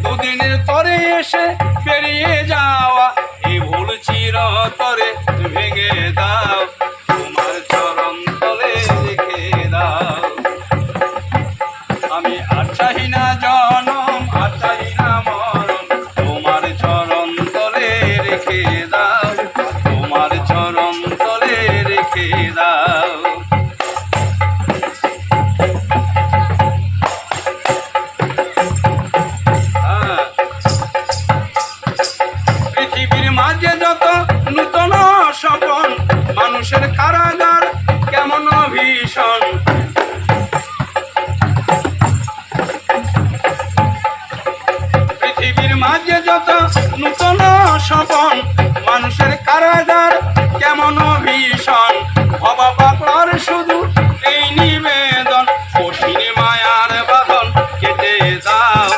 দুদিনের তরে এসে বেরিয়ে যাওয়া এই ভুল চিরতরে ভেঙে দাও, তোমার চরণ তলে রেখে দাও। আমি আর চাহি না জনম, আর চাহি না মরণ, তোমার চরণ তলে রেখে দাও, তোমার চরণ তলে রেখে দাও। পৃথিবীর মাঝে যত নূতন স্বপন, মানুষের কারাগার কেমন ভীষণ। পৃথিবীর মাঝে যত নূতন স্বপন, মানুষের কারাগার কেমন ভীষণ। ভবা পাগলার শুধু এই নিবেদন, অসীম মায়ার বাঁধন কেটে দাও,